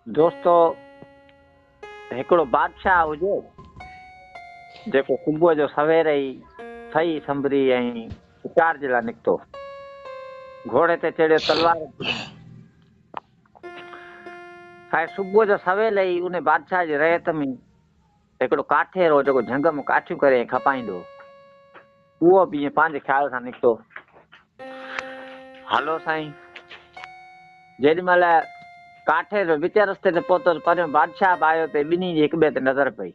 दोस्तो, हिकिड़ो बादशाह हुजे जेको सुबुह जो सवेर ई सही संभरी ऐं शिकार जे लाइ निकितो। घोड़े ते चढ़ियो, तलवार हाणे सुबुह जो सवेल ई उन बादशाह जी रयत में हिकिड़ो काठेर हो जेको झंग में काठियूं करे खपाईंदो। उहो बि ईअं पंहिंजे ख़्याल सां निकितो। हलो साईं, जेॾी महिल काठेर विच रस्ते ते पहुतो त परियों बादशाह बि आयो, ॿिन्ही जी हिक ॿिए ते नज़र पई।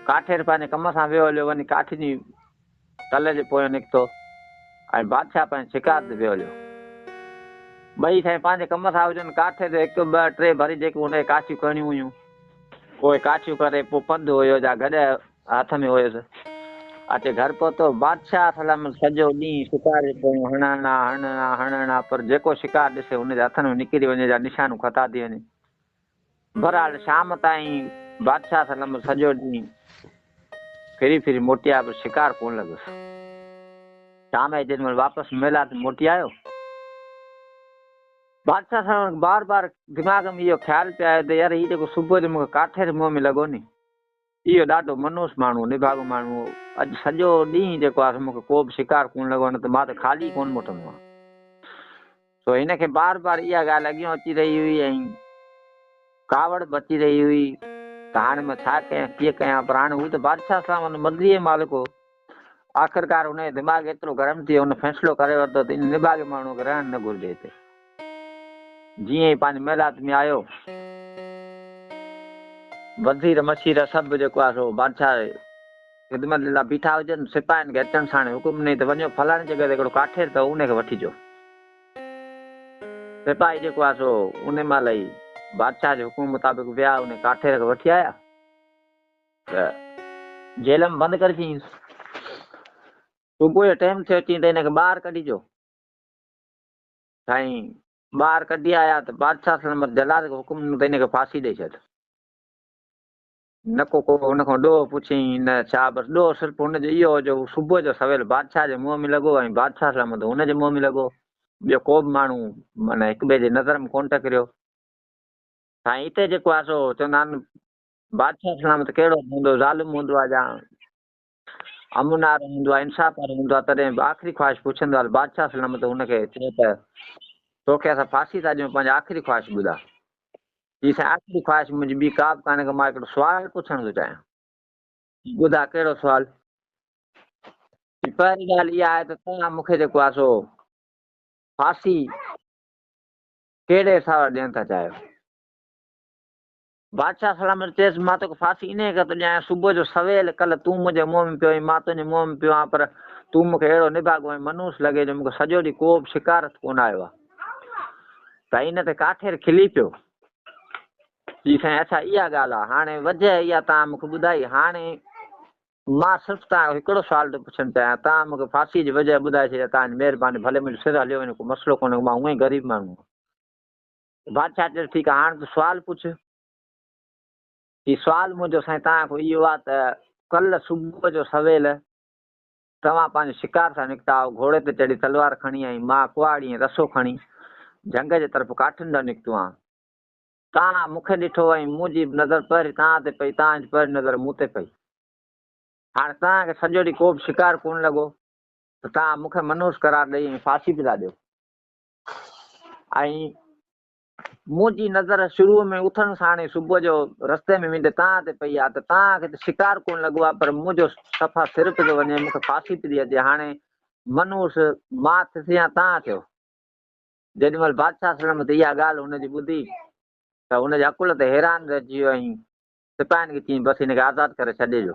काठेर पंहिंजे कम सां वियो हलियो, वञी काठी जी तले जे पोयां निकितो ऐं बादशाह पंहिंजे शिकार ते वियो हलियो। ॿई साईं पंहिंजे कम सां हुजनि, काठे ते हिकु ॿ टे भरी जेके हुनखे काठियूं करणियूं हुयूं उहे काठियूं करे, पोइ पंधु हुयो या गॾ हथ में हुयुसि। अचे घर पहुतो, बादशाह सलाम सॼो ॾींहुं शिकार जे पोयां हणणा, पर जेको शिकार ॾिसे हुनजे हथनि में निकिरी वञे या निशानूं खता थी वञे। बहरहाल शाम ताईं बादशाह सलाम सॼो ॾींहुं फिरी फिरी मोटी आयो, पर शिकार कोन लॻुसि। शाम जो जेॾी महिल वापसि मेला ते मोटी आयो, बादशाह सां बार बार दिमाग़ में इहो ख़्यालु पियो आयो त यार हीउ जेको सुबुह जो मूंखे काठेर मुंहं में लॻो नी, इहो ॾाढो मनोस माण्हू, निभागो माण्हू। अॼु सॼो ॾींहुं जेको आहे मूंखे को बि शिकार कोन लॻो, न त मां त ख़ाली कोन मोटंदो आहियां। सो हिनखे बार बार इहा ॻाल्हि अॻियां अची रही हुई ऐं कावड़ बि अची रही हुई त हाणे मां छा कयां, कीअं कयां। पर हाणे हू त बादशाह सां मर्ज़ीअ मालिक हो। आख़िरकार हुनजो दिमाग़ एतिरो गरम थी वियो, हुन फ़ैसिलो करे वरितो त इन निभागे माण्हूअ खे रहणु न घुरिजे हिते। जीअं ई पंहिंजे महिलात में आयो, वज़ीर मशीर सभु जेको आहे सो बादशाह ख़िदमत लाइ बीठा हुजनि। सिपाहियुनि खे अचनि सां हुकुम ॾिनई त वञो फलाणी जॻह ते हिकिड़ो काठेर अथव, उनखे वठी अचो। सिपाही जेको आहे सो उन महिल ई बादशाह जे हुकुम मुताबिक़ विया, उन काठेर खे वठी आया त जेल में बंदि करे चयईंसि। सुबुह जो टाइम थियो अची त हिनखे ॿाहिरि कढिजो। साईं ॿाहिरि कढी आया त बादशाह सलामत जलाद खे हुकुम ॾिनो त हिनखे फांसी ॾेई छॾ। न को हुनखां ॾोह पुछियईं, न छा, बसि ॾोह सिर्फ़ु हुनजो इहो हो जो सुबुह जो सवेल बादशाह जे मुंहं में लॻो ऐं बादशाह सलामत हुनजे मुंहं में लॻो। ॿियो को बि माण्हू माना हिक ॿिए जे नज़र में कोन टकिरियो। साईं हिते जेको आहे सो चवंदा आहिनि बादशाह सलामत कहिड़ो हूंदो, ज़ालिम हूंदो आहे या अमुनार हूंदो आहे, इंसाफ़ हूंदो आहे, तॾहिं बि आख़िरी ख़्वाहिश पुछंदो आहे। बादशाह सलामत हुनखे चए त तोखे असां फांसी था ॾियूं, पंहिंजी आख़िरी ख़्वाहिश ॿुधा। ही साईं आख़िरी ख़्वाहिश मुंहिंजी ॿी का बि कान्हे, मां हिकिड़ो सुवालु पुछणु थो चाहियां। ॿुधा कहिड़ो सुवालु? पहिरीं ॻाल्हि इहा आहे त तव्हां मूंखे जेको आहे सो फांसी कहिड़े हिसाब सां ॾियणु था चाहियो? बादशाह सलामत चएसि, मां तोखे फांसी इन करे थो ॾियां, सुबुह जो सवेल कल्ह तूं मुंहिंजे मुंहं में पियो, मां तुंहिंजे मुंहं में पियो आहियां, पर तूं मूंखे अहिड़ो निभागो ऐं मनूस लॻे जो मूंखे सॼो ॾींहुं को बि शिकारत कोन आयो आहे। त इन ते काठेर खिली पियो। जी साईं, अच्छा इहा ॻाल्हि आहे। हाणे वजह इहा तव्हां मूंखे ॿुधाई। हाणे मां सिर्फ़ु तव्हां हिकिड़ो सुवाल थो पुछणु चाहियां, तव्हां मूंखे फांसी जी वजह ॿुधाए छॾिया, तव्हांजी महिरबानी, भले मुंहिंजो सिर हलियो वञे, को मसइलो कोन्हे, मां हूअं ई ग़रीब माण्हू आहियां। बादशाह चयो ठीकु आहे, हाणे तूं सुवालु पुछ। ही सुवालु मुंहिंजो साईं तव्हां खां इहो आहे त कल्ह सुबुह जो सवेल तव्हां पंहिंजे शिकार सां निकिता आहियो, घोड़े ते चढ़ी तलवार खणी, ऐं मां कुआड़ी ऐं रसो खणी जंग जे तरफ़ काठियुनि ॾांहुं निकितो आहियां। तव्हां मूंखे ॾिठो ऐं मुंहिंजी नज़र पहिरीं तव्हां ते पई, तव्हांजी पहिरीं नज़र मूं ते पई। हाणे तव्हांखे सॼो ॾींहुं को बि शिकार कोन लॻो त तव्हां मूंखे मनोस करार ॾेई फांसी पिया ॾियो। ऐं मुंहिंजी नज़र शुरूअ में उथण साण सुबुह जो रस्ते में वेंदे तव्हां ते पई आहे, त तव्हांखे त शिकार कोन लॻो आहे, पर मुंहिंजो सफ़ा सिर पियो वञे, मूंखे फांसी थी अचे। हाणे मनोस मां थियसि या तव्हां थियो? जेॾी महिल बादशाह सलामत इहा ॻाल्हि हुनजी ॿुधी त हुनजे अकुल ते हैरान रहिजी वियो ऐं सिपाहियुनि खे चयईं बसि हिनखे आज़ादु करे छॾे ॾियो।